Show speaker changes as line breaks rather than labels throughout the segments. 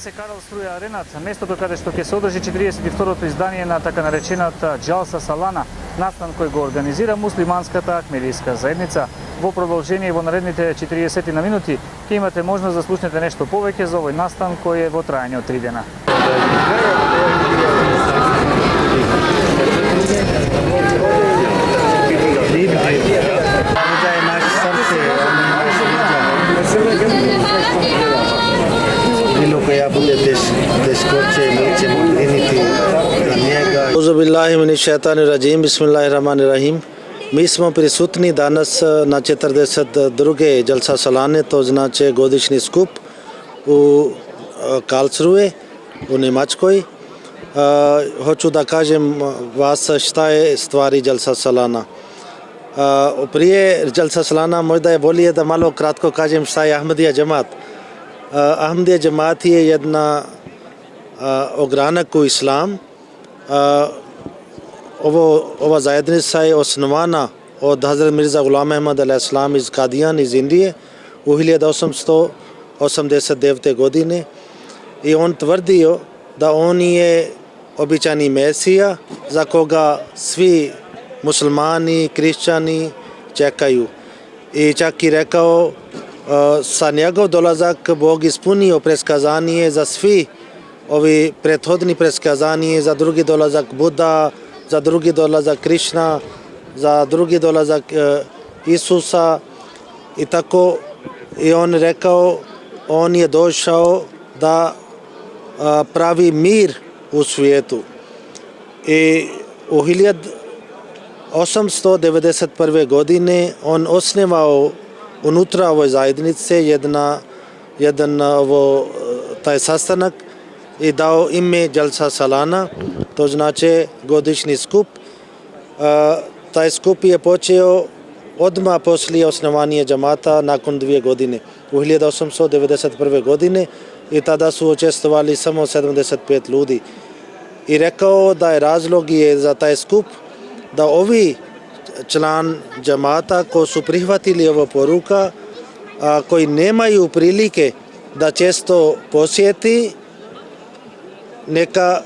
се Карл Струја Аренат, местото каде што ќе се одржи 42-то издание на така наречената Джалса Салана, настан кој го организира муслиманската акмелијска заедница. Во продолжение во наредните 40 на минути ќе имате можност да слушнете нешто повеќе за овој настан кој е во трајање од 3 дена.
Auzubillahiminash-shaytanir-rajim. Bismillahir-rahmanir-rahim. Mi smo prisutni danas na 42. Jalsa Salane, to znači godišnji skup u Karlsruhe, u Njemačkoj. Hoću da kažem vas šta je stvari Jalsa Salana. Prije Jalsa Salana možda je bolje da malo kratko kažem šta je Ahmadija džemat. Ahmadija džemat je jedna ogranak u islam. Ova zajednica je osnovana od Hazrat Mirza Ghulam Ahmad al-Islam iz Kadijan, iz Indije u 1889. godine i on tvrdio da on je običajni mesija za koga svi muslimani, kršćani čekaju. I čak i rekao sa njegov dolazak Bog ispunio preskazanje za svi ovi prethodni preskazanje, za drugi dolazak Buda, za drugi dolazak Krišna, za drugi dolazak Isusa i tako. I on rekao, on je došao da pravi mir u svijetu. I u 1891. godine on osnivao unutra ovoj zajednice taj sastanak i dao ime Jalsa Salana, to znači godišnji skup. Taj skup je počeo odmah poslije osnovanja džamata nakon 2 godine, u 1891. godine i tada su učestvovali samo 75 ljudi. I rekao da je razlog je za taj skup da ovi član džamata koji su prihvatili ovo poruka, koji nemaju prilike da često posjeti, neka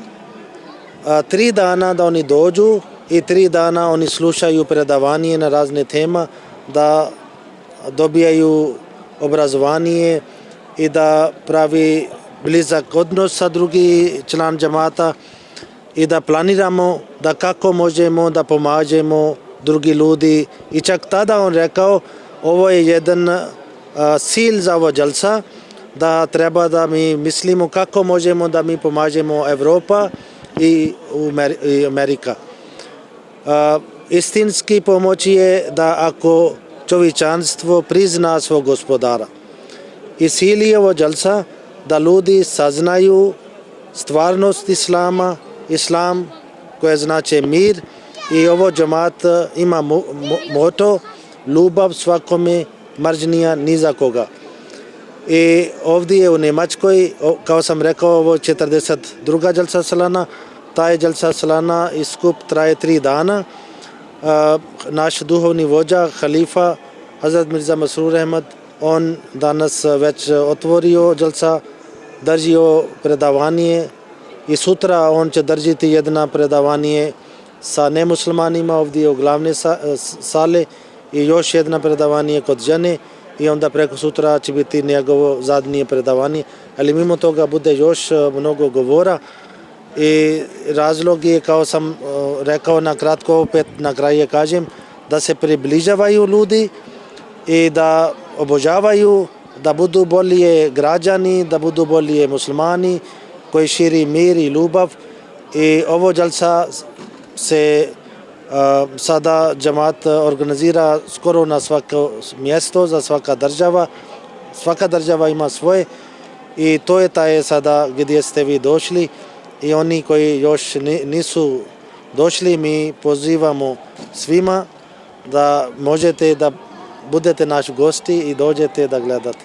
3 dana da oni dođu i 3 dana oni slušaju predavanje na razne tema, da dobijaju obrazovanje i da pravi blizak odnos sa drugi član džamata i da planiramo da kako možemo da pomažemo drugi ljudi. I čak tada on rekao, ovo je jedan cilj za ovo džalsa, da treba da mi mislimo kako možemo da mi pomažemo Evropa i Amerika. Istinski pomoć je da ako čovječanstvo prizna svog gospodara. I cilj je ovo džalsa da ljudi saznaju stvarnost islama, islam koje znači mir, i ovo džamat ima moto ljubav svakome, mržnja ni za koga. I ovdje u Njemačkoj, kao sam rekao, ovo 42. Jalsa Salana, taj Jalsa Salana i skup traje 3 dana. Naš duhovni vođa, halifa, Hazrat Mirza Masroor Ahmad, on danas već otvorio Jalsa, držio predavanje i sutra on će držiti jedno predavanje sa nemuslimanima ovdje u glavne sale i još jedno predavanje kod žene i onda preko sutra će biti njegovo zadnje predavanje, ali mimo toga bude još mnogo govora i razlog je, kao sam rekao na kratko, opet na kraju kažem, da se približavaju ljudi i da obožavaju, da budu bolje građani, da budu bolje muslimani koji širi mir i ljubav. I ovo džalsa se sada džamat organizira skoro na svako mjesto, za svaka država. Svaka država ima svoje i to je taj sada gdje ste vi došli i oni koji još nisu došli, mi pozivamo svima da možete da budete naši gosti i dođete da gledate.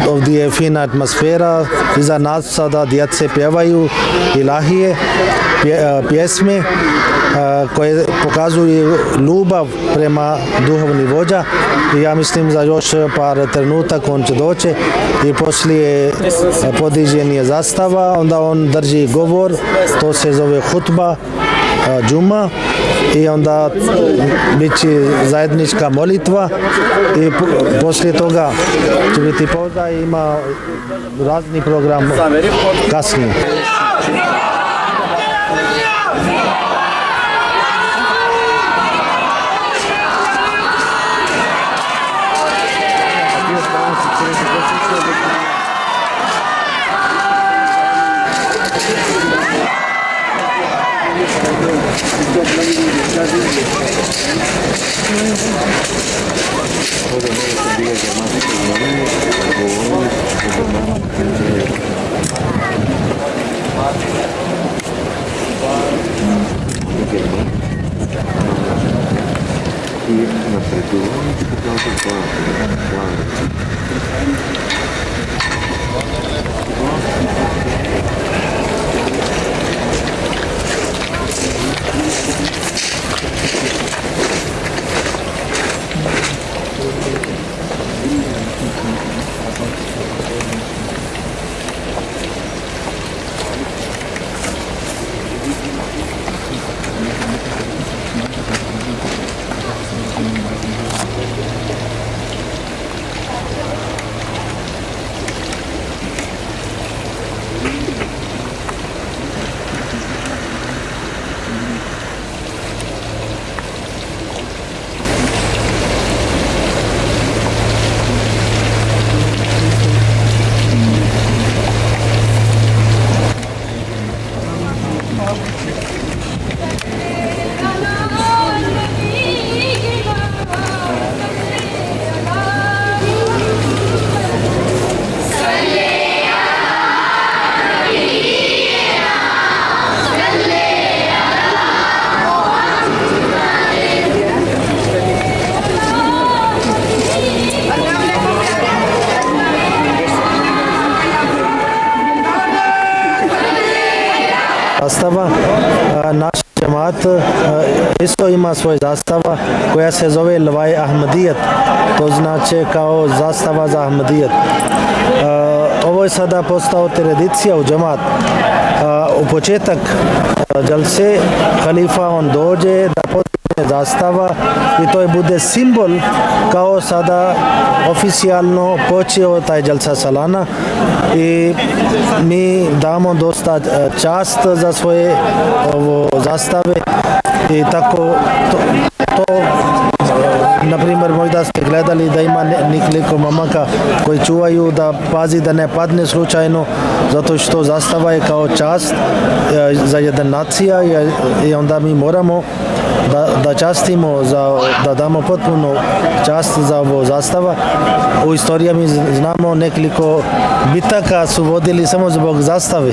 Ovdje je fina atmosfera, iza nas sada djece pjevaju ilahije, pjesme koje pokazuju ljubav prema duhovni vođa i ja mislim za još par trenutaka on će doći i poslije podiženje zastava, onda on drži govor, to se zove hutba, džuma i onda bit će zajednička molitva i poslije toga će biti pauza i ima razni program kasnije. Zastava, naš džemat isto ima svoj zastava koja se zove Lvaj Ahmadijet, to znači kao zastava za Ahmadijet. Ovo je sada postao tradicija u džemat. U početak džalse halifa on dođe da podigne zastava i to je bude simbol kao sada oficijalno počeo taj džalsa salana i mi damo dosta čast za svoje zastave i tako to na primjer možda ste gledali da ima nekoliko mamaka koji čuvaju da pazi da ne padne slučajno zato što zastava je kao čast za jedan nacija i onda mi moramo da častimo, da damo potpuno čast za ovo zastava. U istoriji mi znamo nekoliko bitaka su vodili samo zbog zastave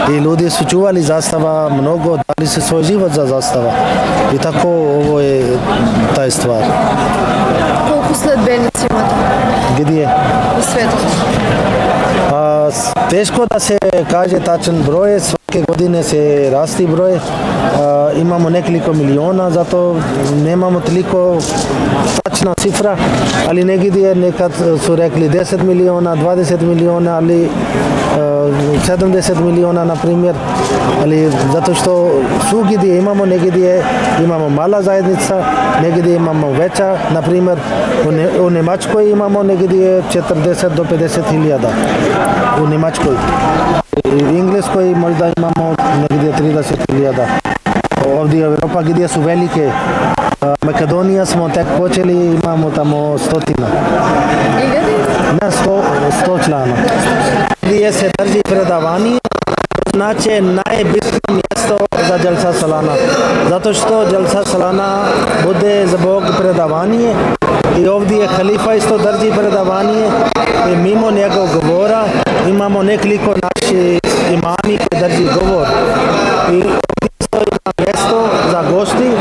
i ljudi su čuvali zastava mnogo, dali su svoj život za zastava i tako ovo je taj stvar.
Koliko sledbenici imate?
Gdje?
U svijetu.
Teško da se kaže tačan broj, svake godine se rasti broj, imamo nekoliko miliona, zato nemamo toliko tačna cifra, ali negdje nekad su rekli 10 miliona, 20 miliona, ali 70 miliona na primjer, ali zato što svugdje imamo, negdje imamo mala zajednica, negdje imamo veća, na primjer u Njemačkoj imamo negdje 40 do 50 hiljada u Njemačkoj. U Engleskoj možda imamo negdje 30 hiljada. Ovdje u Europa gdje su velike, Makedonija smo tek počeli, imamo tamo stotina. Ne, 100 člana. Gdje se drži predavanje, znači najbitnije mjesto za džalsa salana. Zato što džalsa salana bude zbog predavanje i ovdje halifa isto drži predavanje i mimo njegov govora imamo nekoliko naši imami koji drži govor. I ovdje isto ima mjesto za gosti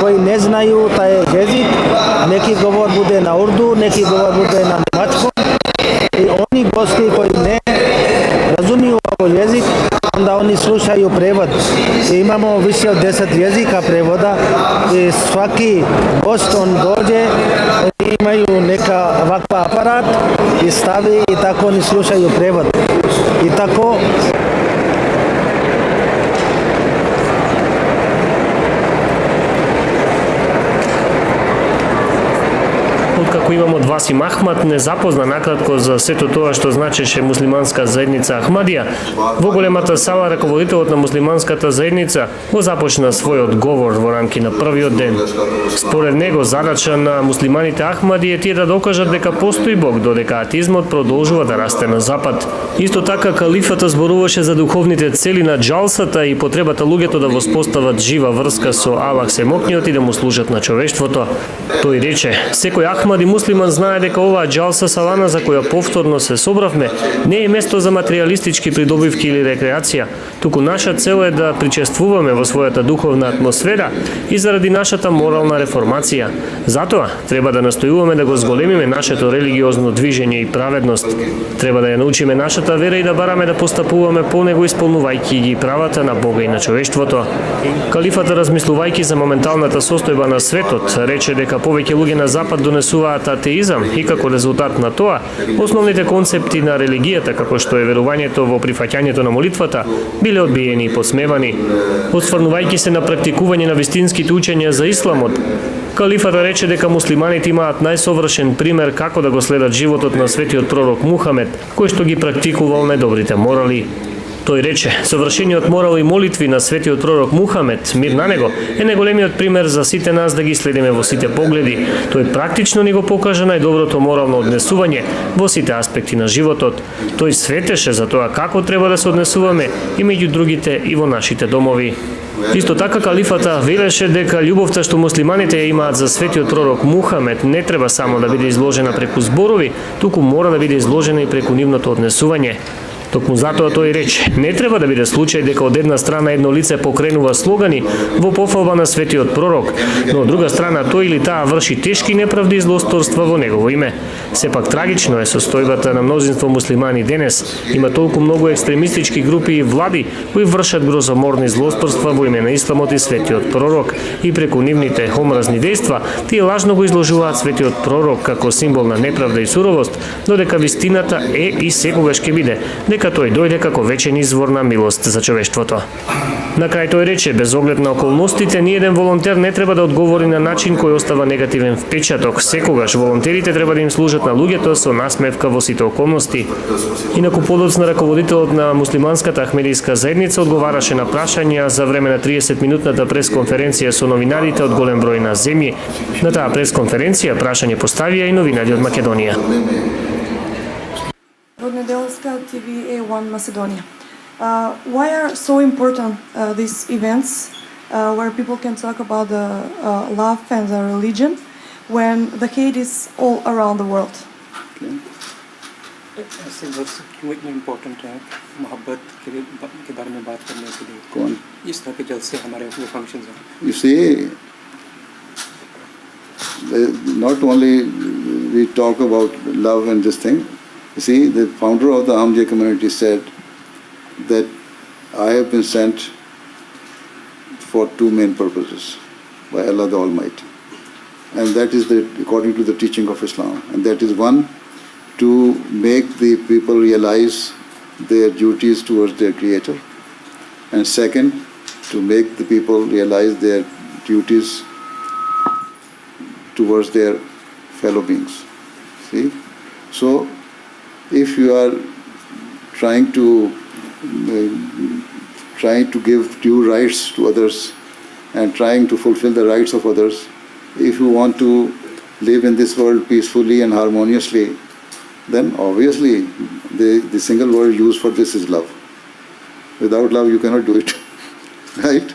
koji ne znaju taj jezik. Neki govor bude na urdu, neki govor bude na njemačkom i oni gosti koji ne razumiju ovo jezik, onda oni slušaju prevod. I imamo više od 10 jezika prevoda i svaki gost on dođe, imaju neka ovakva aparat i stavi i tako oni slušaju prevod. I tako
Откако имам од Васим Ахмад, не запозна накратко за сето тоа што значеше муслиманска заедница Ахмадија, во големата сала раководителот на муслиманската заедница го започна својот говор во рамки на првиот ден. Според него, задача на муслиманите Ахмади е тие да докажат дека постои Бог, додека атизмот продолжува да расте на запад. Исто така, калифата зборуваше за духовните цели на џалсата и потребата луѓето да воспостават жива врска со Аллах Семокниот и да му служат на човештвото. Тој рече, секој Ахмад и муслиман знае дека оваа џалса салана за која повторно се собравме не е место за материјалистички придобивки или рекреација, туку наша цел е да причествуваме во својата духовна атмосфера и заради нашата морална реформација. Затоа треба да настојуваме да го зголемиме нашето религиозно движење и праведност. Треба да ја научиме нашата вера и да бараме да постапуваме по него исполнувајќи ги правата на Бога и на човештвото. Калифата, размислувајќи за моменталната состојба на светот, рече дека повеќе луѓе на запад донесуваат атеизам и како резултат на тоа, основните концепти на религијата, како што е верувањето во прифаќањето на молитвата, биле одбиени и посмевани. Осврнувајќи се на практикување на вистинските учења за исламот, калифата рече дека муслиманите имаат најсовршен пример како да го следат животот на светиот пророк Мухамед, кој што ги практикувал најдобрите морали. Тој рече, совршениот морал и молитви на светиот пророк Мухамед, мир на него, е најголемиот пример за сите нас да ги следиме во сите погледи. Тој практично ни го покажа најдоброто морално однесување во сите аспекти на животот. Тој светеше за тоа како треба да се однесуваме и меѓу другите и во нашите домови. Исто така калифата велеше дека љубовта што муслиманите ја имаат за светиот пророк Мухамед не треба само да биде изложена преку зборови, туку мора да биде изложена и преку нивното однесување. Токму затоа тој рече, не треба да биде случај дека од една страна едно лице покренува слогани во пофалба на светиот пророк, но од друга страна тој или таа врши тешки неправди и злосторства во негово име. Сепак трагично е состојбата на мнозинство муслимани денес. Има толку многу екстремистички групи и влади кои вршат грозоморни злосторства во име на исламот и светиот пророк и преку нивните омразни дејства тие лажно го изложуваат светиот пророк како символ на неправда и суровост, додека вистината е и секогаш ќе биде дека тој дојде како вечен извор на милост за човештвото. На крај тој рече, без оглед на околностите, ниеден волонтер не треба да одговори на начин кој остава негативен впечаток. Секогаш волонтерите треба да им служат на луѓето со насмевка во сите околности. Инаку подоцна раководителот на муслиманската ахмедиска заедница одговараше на прашања за време на 30-минутната пресконференција со новинарите од голем број на земји. На таа пресконференција прашање поставија и новинари од Македонија.
Nedelska TV A1 Macedonia. Why are so important these events where people can talk about the love and the religion when the hate is all around the world?
ऐसे words क्यों इतने important हैं मोहब्बत के बारे में बात करने के लिए? कौन इस तरह के जलसे हमारे जो फंक्शंस हैं?
You see, not only we talk about love and this thing. You see, the founder of the Ahmadiyya community said that I have been sent for two main purposes by Allah the Almighty. And that is according to the teaching of Islam. And that is one, to make the people realize their duties towards their Creator. And second, to make the people realize their duties towards their fellow beings. See? So, if you are trying to give due rights to others and trying to fulfill the rights of others, if you want to live in this world peacefully and harmoniously, then obviously the single word used for this is love. Without love you cannot do it. Right?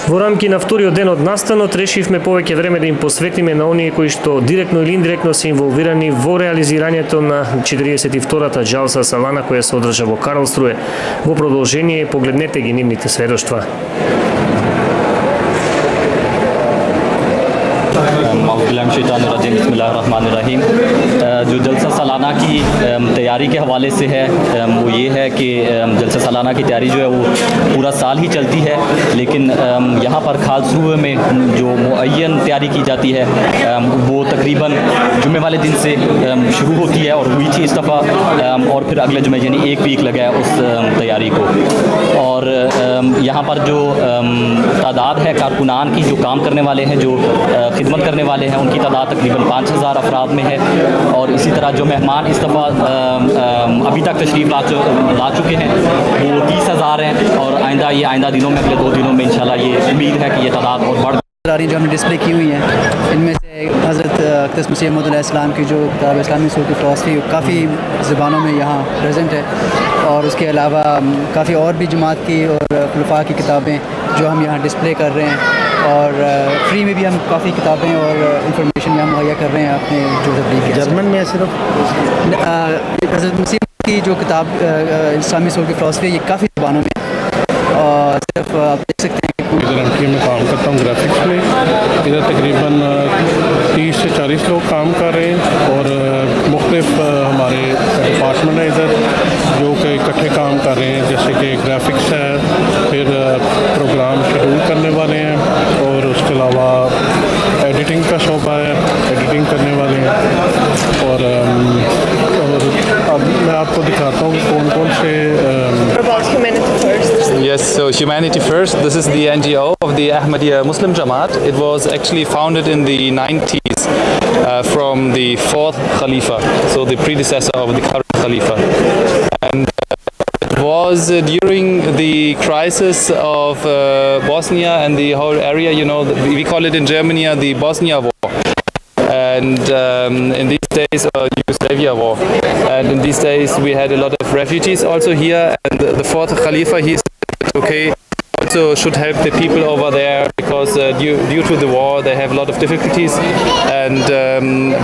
Во рамки на вториот ден од настанот решивме повеќе време да им посветиме на оние кои што директно или индиректно се инволвирани во реализирањето на 42-та џалса салана која се одржа во Карлсруе. Во продолжение погледнете ги нивните сведоштва.
बिस्मिल्लाहिर्रहमानिर्रहीम बिस्मिल्लाहिर्रहमानिर्रहीम। जो जलसा सालाना की तैयारी के हवाले से है वो ये है कि जलसा सालाना की तैयारी जो है वो पूरा साल ही चलती है, लेकिन यहाँ पर खालसूबे में जो मुअय्यन तैयारी की जाती है वो तकरीबन जुमे वाले दिन से शुरू होती है और हुई थी इस दफ़ा, और फिर अगले जुमे यानी एक वीक लगा है उस तैयारी को। और यहाँ पर जो तादाद है कारकुनान की, जो काम करने वाले हैं, जो खिदमत करने वाले हैं, उनकी तादाद तकरीबन 5000 अफराद में है। और इसी तरह जो मेहमान इस दफ़ा अभी तक तशरीफ़ ला चुके हैं वो 30,000 हैं, और आइंदा दिनों में, अगले 2 दिनों में इंशाल्लाह ये उम्मीद है कि ये तादाद और बढ़
जो हमने डिस्प्ले की हुई हैं, इनमें से हज़रत अक़दस मसीह मौऊद अलैहिस्सलाम की जो किताब इस्लामी उसूल की फ़िलॉसफ़ी काफ़ी ज़बानों में यहाँ प्रेजेंट है, और उसके अलावा काफ़ी और भी जमात की और खुलफा की किताबें जो हम यहाँ डिस्प्ले कर रहे हैं, और फ्री में भी हम काफ़ी किताबें और इंफॉर्मेशन यहाँ मुहैया कर रहे हैं अपने जो तबलीग है।
जर्मन में सिर्फ
हज़रत मसीह की जो किताब इस्लामी उसूल की फ़िलॉसफ़ी ये काफ़ी ज़बानों में, और सिर्फ आप देख सकते हैं
इधर एमटी में काम करता हूँ ग्राफिक्स में। इधर तकरीबन 30 से 40 लोग काम कर रहे हैं, और मुख्तलिफ हमारे डिपार्टमेंट है इधर जो कि इकट्ठे काम कर रहे हैं, जैसे कि ग्राफिक्स है, फिर प्रोग्राम शेड्यूल करने वाले हैं, और उसके अलावा एडिटिंग का शोबा है, एडिटिंग करने वाले हैं। और अब मैं आपको दिखाता हूँ कौन कौन से
Yes, so Humanity First, this is the NGO of the Ahmadiyya Muslim Jamaat. It was actually founded in the 90s from the 4th Khalifa, so the predecessor of the current Khalifa. And it was during the crisis of Bosnia and the whole area, you know, we call it in Germany the Bosnia War. And in these days, Yugoslavia war. And in these days, we had a lot of refugees also here. And the 4th Khalifa, he said, okay, also should help the people over there because due to the war, they have a lot of difficulties. And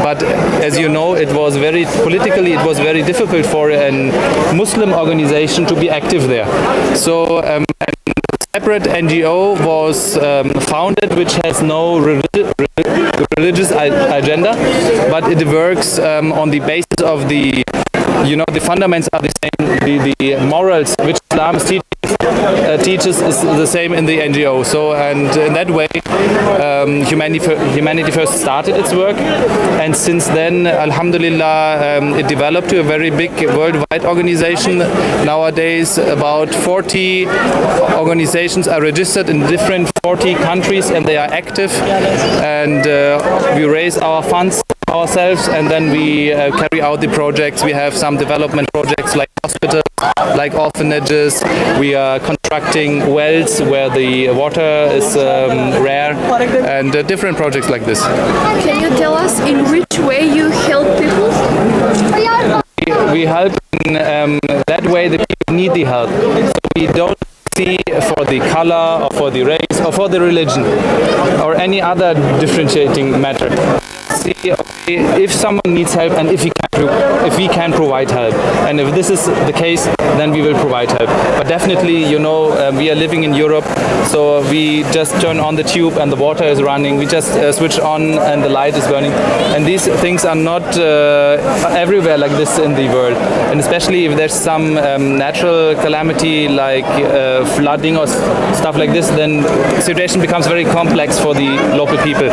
but as you know, it was politically very difficult for a Muslim organization to be active there. So. Separate NGO was founded, which has no religious agenda, but it works on the basis of the fundamentals are the same. The morals which Islam teaches is the same in the NGO. So, and in that way, Humanity First started its work, and since then, Alhamdulillah, it developed to a very big worldwide organization. Nowadays, about 40 organizations are registered in different 40 countries, and they are active. And we raise our funds ourselves, and then we carry out the projects. We have some development projects like hospitals, like orphanages. We are constructing wells where the water is rare, and different projects like this.
Can you tell us in which way you help people?
We help in that way the people need the help. So we don't see for the color or for the race or for the religion or any other differentiating matter. See, okay, if someone needs help and if we can provide help, and if this is the case, then we will provide help. But definitely, we are living in Europe, so we just turn on the tube and the water is running. We just switch on and the light is burning, and these things are not everywhere like this in the world. And especially if there's some natural calamity like flooding or stuff like this, then the situation becomes very complex for the local people.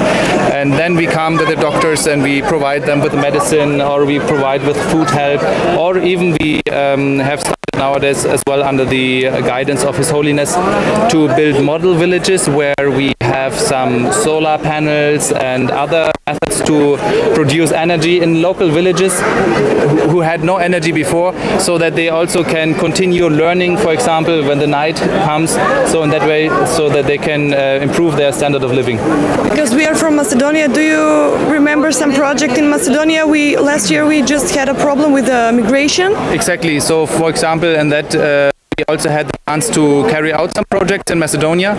And then we come to the doctors and we provide them with medicine, or we provide with food help, or even we have started nowadays as well under the guidance of His Holiness to build model villages where we have some solar panels and other methods to produce energy in local villages who had no energy before, so that they also can continue learning, for example, when the night comes, so in that way, so that they can improve their standard of living.
Because we are from Macedonia, do you remember some project in Macedonia? Last year we just had a problem with migration.
Exactly. So, for example, and that we also had the chance to carry out some projects in Macedonia,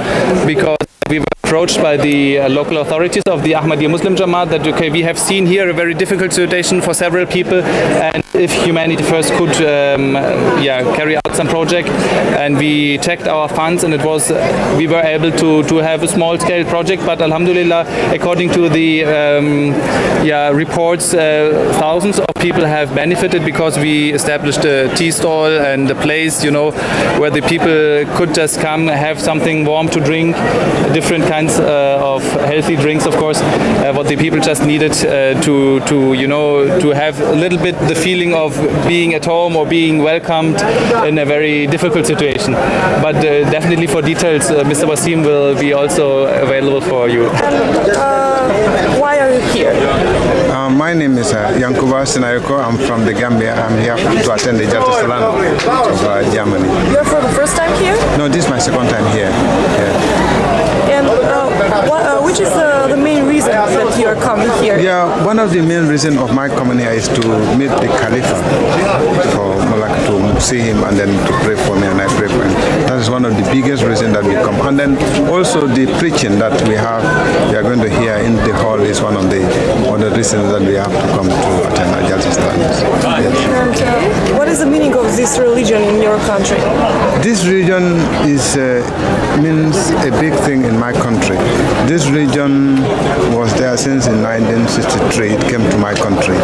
because we were approached by the local authorities of the Ahmadiyya Muslim Jamaat that okay, we have seen here a very difficult situation for several people, and if Humanity First could carry out some project, and we checked our funds, and we were able to have a small scale project, but alhamdulillah, according to the reports, thousands of people have benefited because we established a tea stall and a place, where the people could just come, have something warm to drink, different kinds of healthy drinks, of course, what the people just needed to have a little bit the feeling of being at home or being welcomed in a very difficult situation. But definitely for details, Mr. Wasim will be also available for you.
Why are you here?
My name is Yankuba Sinayoko. I'm from the Gambia. I'm here to attend the Jalsa Salana of Germany.
You're for the first time here?
No, this is my second time here.
And which is the main reason that you are coming here?
Yeah, one of the main reasons of my coming here is to meet the Khalifa, for Malak to see him and then to pray for me, and I pray for him. That is one of the biggest reasons that we come. And then also the preaching that we are going to hear in the hall is one of the reasons that we have to come to attend Jalsa Salana. Yes.
And what is the meaning of this religion in your country?
This religion means a big thing in my country. This religion was there since in 1963. It came to my country.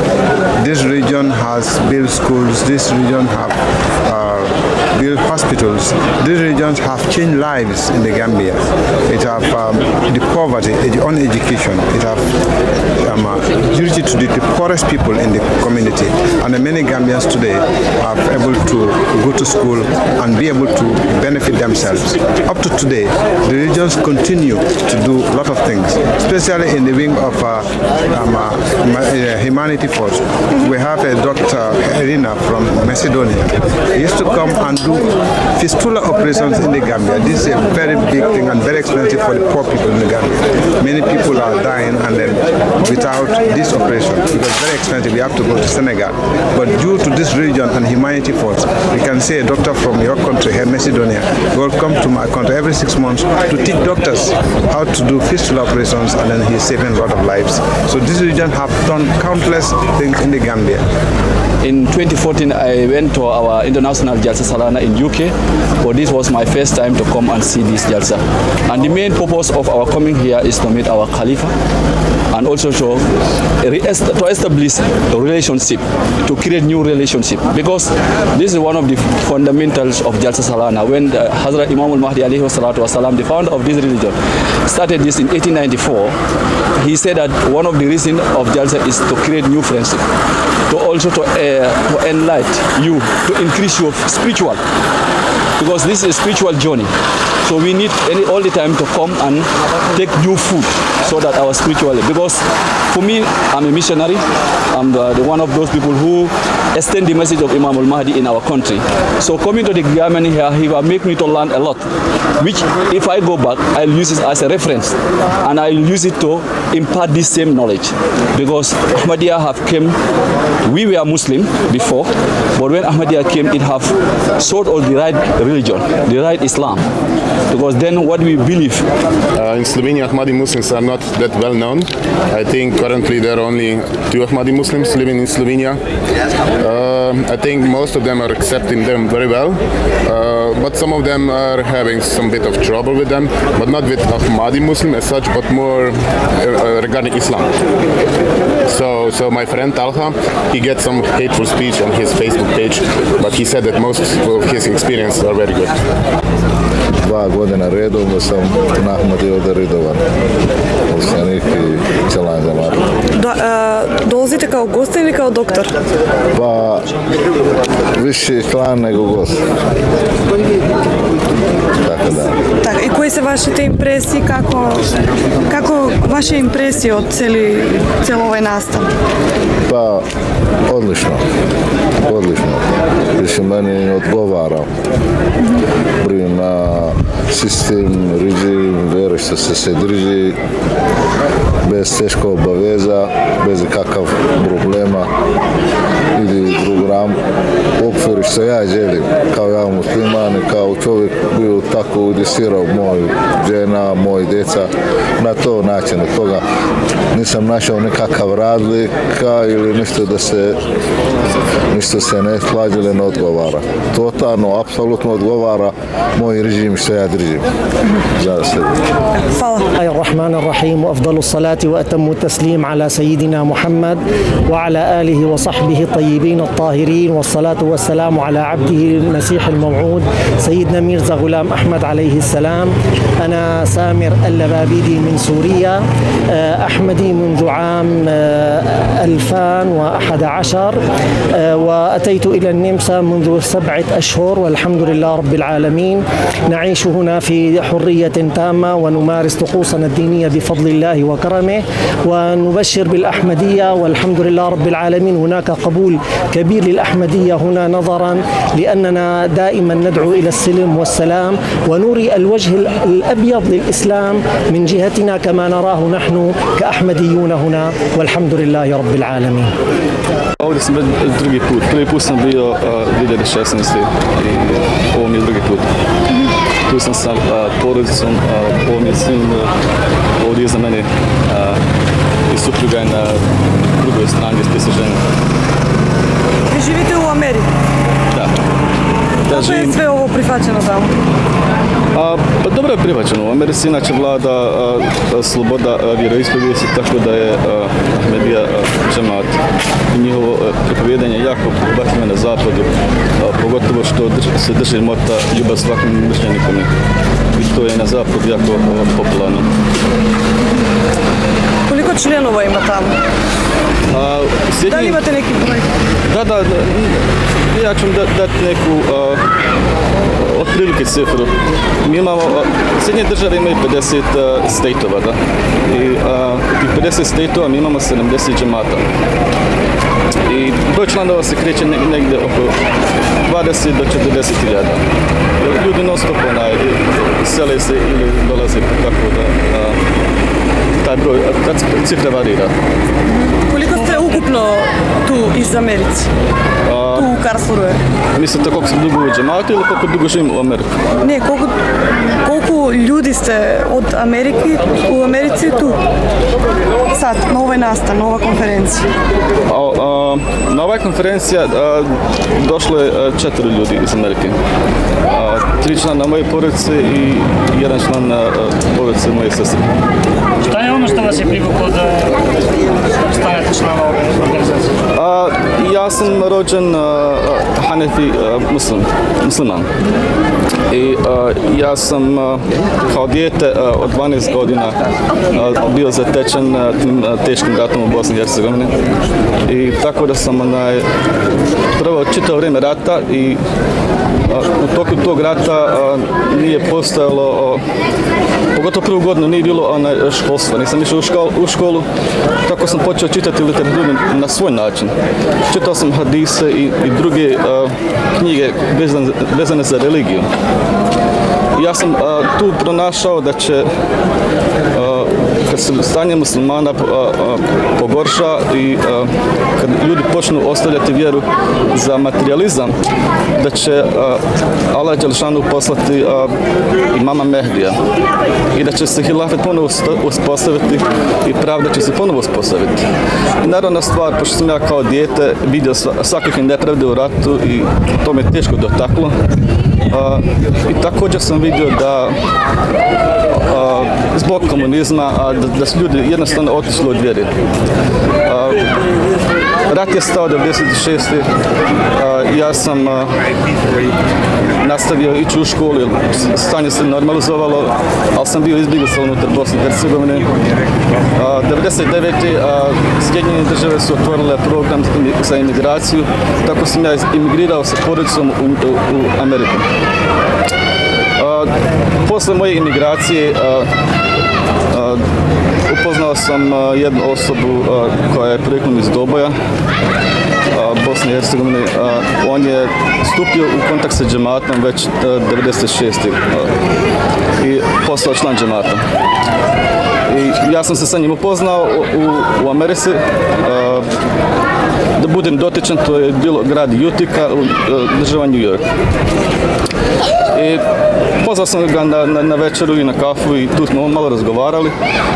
This region has built schools. This region have built hospitals. These regions have changed lives in the Gambia. It have the poverty, the uneducation. It have duty to the poorest people in the community. And many Gambians today are able to go to school and be able to benefit themselves. Up to today, the regions continue to do a lot of things, especially in the wing of Humanity Force. We have a Dr. Irina from Macedonia. He used to come and do fistula operations in the Gambia. This is a very big thing and very expensive for the poor people in the Gambia. Many people are dying and then without this operation, because it's very expensive, we have to go to Senegal. But due to this region and Humanity Force, we can say a doctor from your country, here Macedonia, will come to my country every 6 months to teach doctors how to do fistula operations, and then he's saving a lot of lives. So this region have done countless things in the Gambia.
In 2014, I went to our international Jalsa Salana in UK, but this was my first time to come and see this Jalsa. And the main purpose of our coming here is to meet our Khalifa and also to establish a relationship, to create new relationship, because this is one of the fundamentals of Jalsa Salana. When Hazrat Imam al-Mahdi alayhi salatu wasalam, the founder of this religion, started this in 1894, he said that one of the reasons of Jalsa is to create new friendship, to also to enlighten you, to increase your spiritual, because this is a spiritual journey. So we need all the time to come and take new food so that our spirituality, because for me, I'm a missionary. I'm the one of those people who extend the message of Imam al-Mahdi in our country. So coming to the Germany here, he will make me to learn a lot, which if I go back, I'll use it as a reference, and I'll use it to impart this same knowledge. Because Ahmadiyya have came, we were Muslim before, but when Ahmadiyya came, it have sought all the right religion, the right Islam. Because then what we believe.
In Slovenia, Ahmadi Muslims are not that well known. I think currently there are only 2 Ahmadi Muslims living in Slovenia. I think most of them are accepting them very well, but some of them are having some bit of trouble with them, but not with Ahmadi Muslim as such, but more regarding Islam. So my friend Talha, he gets some hateful speech on his Facebook page, but he said that most of his experiences are very good.
2 godine redovno sam na Ahmadiju redovan poslanik i član Džamata.
Dolazite kao gost ili kao doktor?
Pa više član nego gost. Tako da.
Tak, i koje su vaše te impresije, kako vaše impresije od cijelo ovaj nastav?
Pa odlično. Više meni odgovarao. Na sistem, režim, vere što se drži, bez teško obaveza, bez kakav problema. Ide program, okvir što ja želim kao ja musliman i kao čovjek bio tako udesirao moju žena, moji djeca na to način. Od toga nisam našao nekakav razlika ili ništa se ne slađe ili ne odgovara. Totalno, apsolutno odgovara moj režim što ja držim.
الرحمن الرحيم وأفضل الصلاة وأتم التسليم على سيدنا محمد وعلى آله وصحبه الطيبين الطاهرين والصلاة والسلام على عبده المسيح الموعود سيدنا ميرزا غلام أحمد عليه السلام. أنا سامر اللبابيدي من سوريا، أحمدي منذ عام 2011 وأتيت إلى النمسا منذ 7 أشهر والحمد لله رب العالمين. نعيش هنا في حرية تامة ونمارس طقوسنا الدينية بفضل الله وكرمه ونبشر بالأحمدية والحمد لله رب العالمين. هناك قبول كبير للأحمدية هنا نظرا لأننا دائما ندعو إلى السلم والسلام ونوري الوجه الأبيض للإسلام من جهتنا كما نراه نحن كأحمديون هنا والحمد لله رب العالمين.
Ovdje sam drugi put. Prvi put sam bio 2016. i ovo mi je drugi put. Tu sam sa porodicom, ovo mi je sin, ovdje je za mene i supruga je na drugoj strani gdje se žene.
Vi živite u Americi?
Da.
Kako je sve ovo prihvaćeno tamo?
Pa dobro je prihvaćeno. U Americi inače vlada sloboda vjeroispovijesti, tako da je Ahmedija džemat i njihovo propovijedanje jako prihvatljivo na zapadu, pogotovo što se drži mota ljubav svakom mržnjenikom. I to je na zapadu jako popularno.
Koliko členova ima tamo? Da li imate neki broj?
Da, ja ću dati neku otprilike cifru. Mi imamo, Sjedinjene države imaju 50 state-ova, da? I u tih 50 state-ova mi imamo 70 džemata. I broj članova se kreće negdje oko 20 do 40 hiljada. Ljudi non stop sele se ili dolaze, tako da taj broj, ta cifra varira.
Koliko ste ukupno tu iz Americi? Tu u Karlsruhe?
Mislite koliko sam dugo u džematu ili koliko dugo živim u Ameriku?
Ne, koliko ljudi ste od Amerike u Americi tu? Sad, na ovaj nastan, na ova konferencija?
Na ovaj konferencija došlo je 4 ljudi iz Amerike. 3 člana moje porodice i 1 član porodice moje sestre.
Šta je ono što vas je privuklo da stanete člana ove organizacije?
Ja sam rođen Hanefi musliman. I ja sam kao dijete od 12 godina bio zatečen tim teškim ratom u Bosni i Hercegovini. I tako da sam prvo čitao vrijeme rata i u toku tog rata nije postojalo, pogotovo prvu godinu nije bilo školstva, nisam išao u školu, tako sam počeo čitati literaturu na svoj način. Čitao sam hadise i druge knjige vezane za religiju. Ja sam tu pronašao da će, kad se stanje muslimana pogorša i kad ljudi počnu ostavljati vjeru za materializam, da će Allah Đelešanu poslati imama Mehdija i da će se hilafet ponovo uspostaviti i pravda će se ponovo uspostaviti. I naravna stvar, pošto sam ja kao dijete vidio svakakve nepravde u ratu i to me teško dotaklo. I također sam vidio da zbog komunizma da su ljudi jednostavno otišli od vjere. Rat je stao 1996. Ja sam nastavio ići u školu, stanje se normalizovalo, ali sam bio izbjeglica unutar Bosne i Hercegovine. 1999. Sjedinjene države su otvorile program za imigraciju, tako sam ja imigrirao sa porodicom u Ameriku. Posle moje imigracije upoznao sam jednu osobu koja je porijeklom iz Doboja, Bosne i Hercegovine. On je stupio u kontakt sa džematom već 1996. I postao član džemata. I ja sam se sa njim upoznao u Americi. da budem dotičan, to je bilo grad Utica, država New York. I pozvao sam ga na večeru i na kafu i tu smo malo razgovarali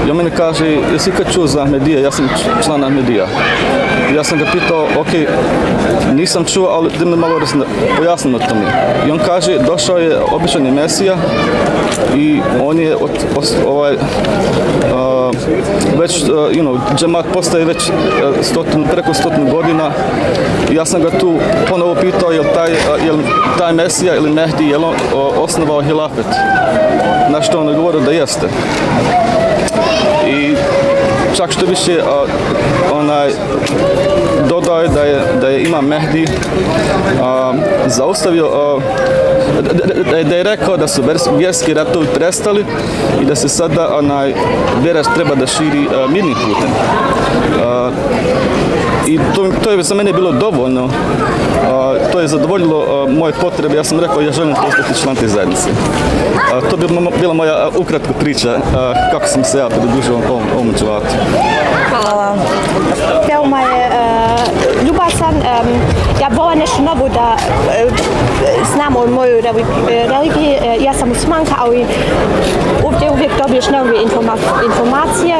i on meni kaže, jesi ikad čuo za Ahmedije? Ja sam član Ahmedija. Ja sam ga pitao, ok, nisam čuo, ali da me malo pojasnim o tome. I on kaže, došao je običan Mesija i on je već, džemat postaje već preko 100 godina. Ja sam ga tu ponovo pitao, jel taj Mesija ili Mehdi, jel on osnovao hilafet? Na što on je govorio da jeste. I čak što više dodao je da je Imam Mehdi zaustavio, da je rekao da su vjerski ratovi prestali i da se sada vjera treba da širi mirnim putem. I to je za mene bilo dovoljno. To je zadovoljilo moje potrebe. Ja sam rekao, ja želim postati član te zajednice. To bi bila moja ukratko priča kako sam se ja pridružio ovom džematu.
Hvala. Veoma je ljubazan. Ja volim nešto novo da znam o mojoj religiji. Ja sam muslimanka, ali ovdje uvijek dobiješ nove informacije.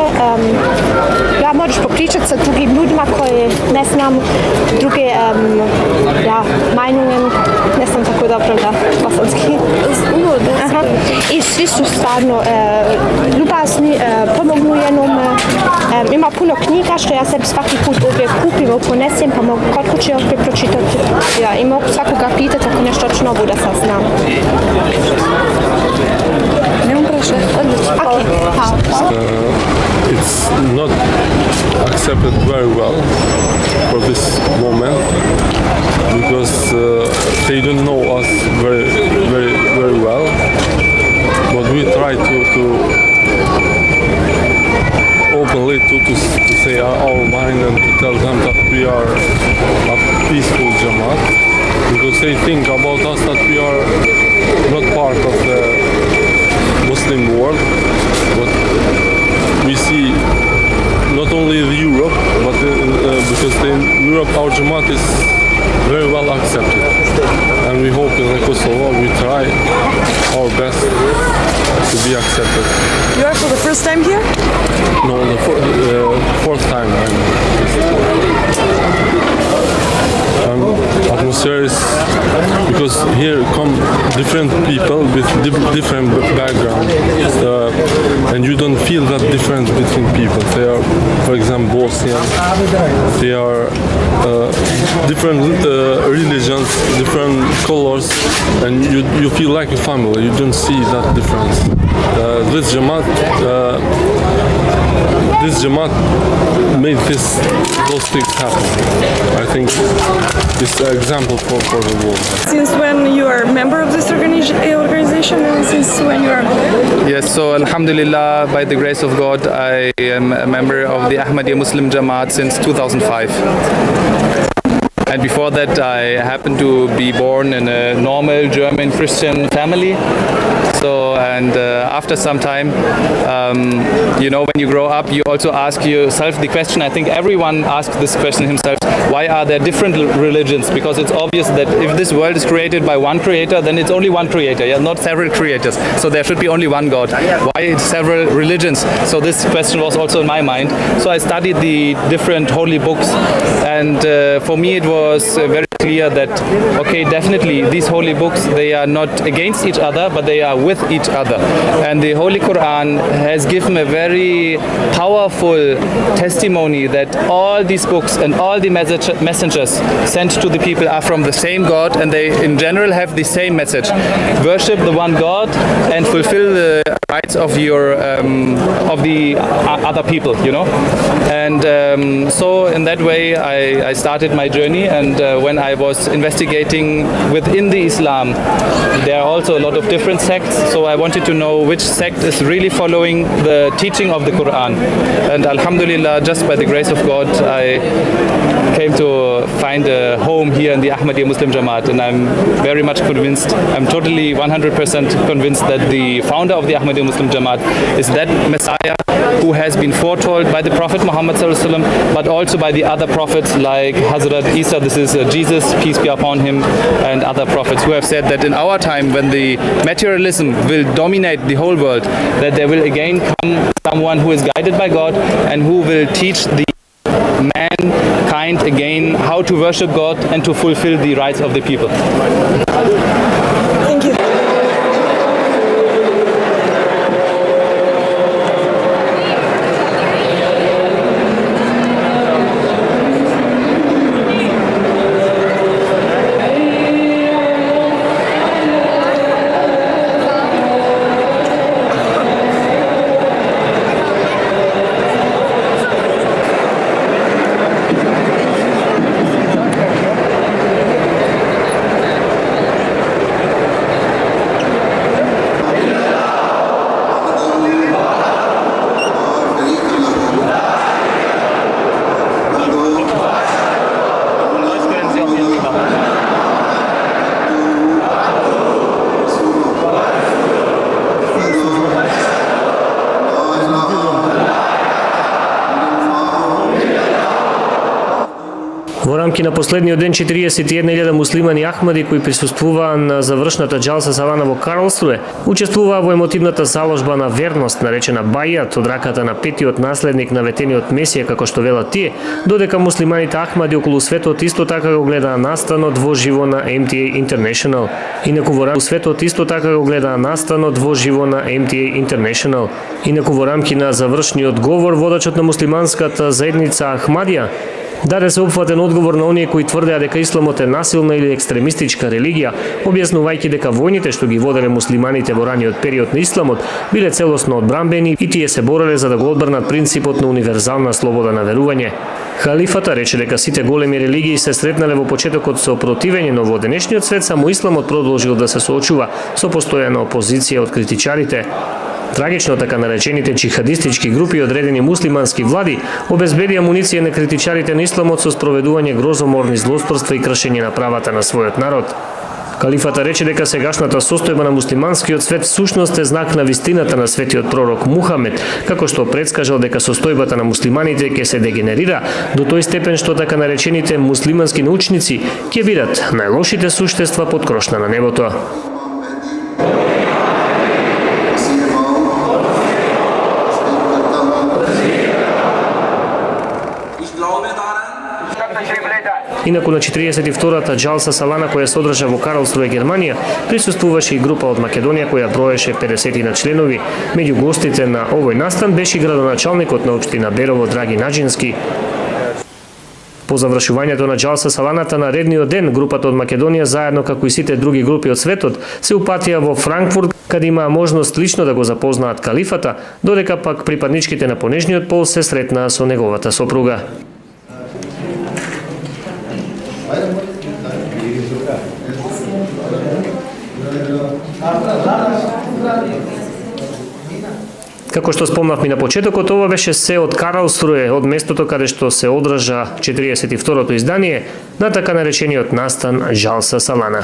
Ja možeš popričati sa drugim ljudima koje ne znam, druge majnungen, ne znam tako dobro da bosanski. I svi su stvarno ljubazni, pomognu jednome. Ima puno knjiga što ja sebi svaki put uvijek kupim ili ponesem, pa mogu kod kuće opet pročitati. I mogu svakoga pitati ako nešto novo da saznam. Nemam praše.
It's not accepted very well for this moment because they don't know us very well, but we try to openly to say our mind and to tell them that we are a peaceful Jamaat, because they think about us that we are not part of the Muslim world, but we see not only Europe, but because in Europe our Jamaat is very well accepted, and we hope in Kosovo we try our best to be accepted.
You are for the first time here?
No, the fourth time I'm atmosphere is because here come different people with different background, and you don't feel that difference between people. They are, for example, Bosnian. They are different religions, different colors, and you feel like a family. You don't see that difference. This Jamaat made those things happen. I think it's an example for the world.
Since when you are a member of this organization, and since when you are?
Yes, so Alhamdulillah, by the grace of God, I am a member of the Ahmadiyya Muslim Jamaat since 2005. And before that, I happened to be born in a normal German Christian family. So, and after some time, when you grow up, you also ask yourself the question, I think everyone asks this question himself, why are there different religions? Because it's obvious that if this world is created by one creator, then it's only one creator, not several creators. So there should be only one God. Why several religions? So this question was also in my mind. So I studied the different holy books, and for me it was very clear that, okay, definitely these holy books, they are not against each other, but they are with each other. And the Holy Quran has given a very powerful testimony that all these books and all the messengers sent to the people are from the same God, and they in general have the same message. Worship the one God and fulfill the rights of the other people, And so in that way I started my journey, and when I was investigating within the Islam, there are also a lot of different sects, so I wanted to know which sect is really following the teaching of the Quran. And Alhamdulillah, just by the grace of God, I came to find a home here in the Ahmadiyya Muslim Jamaat, and I'm very much convinced, I'm totally 100% convinced that the founder of the Ahmadiyya Muslim Jamaat is that Messiah who has been foretold by the Prophet Muhammad sallallahu alaihi wasallam, but also by the other prophets like Hazrat Isa, this is Jesus, peace be upon him, and other prophets who have said that in our time, when the materialism will dominate the whole world, that there will again come someone who is guided by God and who will teach the mankind again how to worship God and to fulfill the rights of the people.
Thank you.
Во рамки на последниот ден 41.000 муслимани ахмади кои присуствуваа на завршната џалса салана во Карлсруе, учествуваа во емотивната заложба на верност наречена Бајат од раката на петиот наследник на ветениот Месија, како што велат тие, додека муслиманите ахмади околу светот исто така го гледаа настанот во живо на MTA International. Инаку во рамки светот исто така го гледаа настанот во живо на MTA International. Инаку во рамки на завршниот говор водачот на муслиманската заедница Ахмадија даде се опфатен одговор на оние кои тврдеа дека исламот е насилна или екстремистичка религија, објаснувајќи дека војните што ги воделе муслиманите во раниот период на исламот биле целосно одбранбени и тие се бореле за да го одбрнат принципот на универзална слобода на верување. Халифата рече дека сите големи религии се сретнале во почетокот со противење, но во денешниот свет само исламот продолжил да се соочува со постојана опозиција од критичарите. Трагично така наречените џихадистички групи одредени муслимански влади обезбедија муниција на критичарите на исламот со спроведување грозоморни злосторства и кршење на правата на својот народ. Калифата рече дека сегашната состојба на муслиманскиот свет всушност е знак на вистината на светиот пророк Мухамед, како што предскажал дека состојбата на муслиманите ќе се дегенерира до тој степен што така наречените муслимански научници ќе бидат најлошите суштества под крошна на небото. Инаку на 42-та џалса салана која се одржа во Карлсруе, Германија, присуствуваше и група од Македонија која броеше 50 на членови. Меѓу гостите на овој настан беше градоначалникот на општина Берово Драги Наџински. По завршувањето на џалса саланата на редниот ден, групата од Македонија заедно како и сите други групи од светот се упатија во Франкфурт, каде имаа можност лично да го запознаат калифата, додека пак припадничките на понежниот пол се сретнаа со неговата сопруга. Како што спомнавме на почетокот, ова беше се од Карлсруе, од местото каде што се одржа 42-то издание на така наречениот настан џалса салана.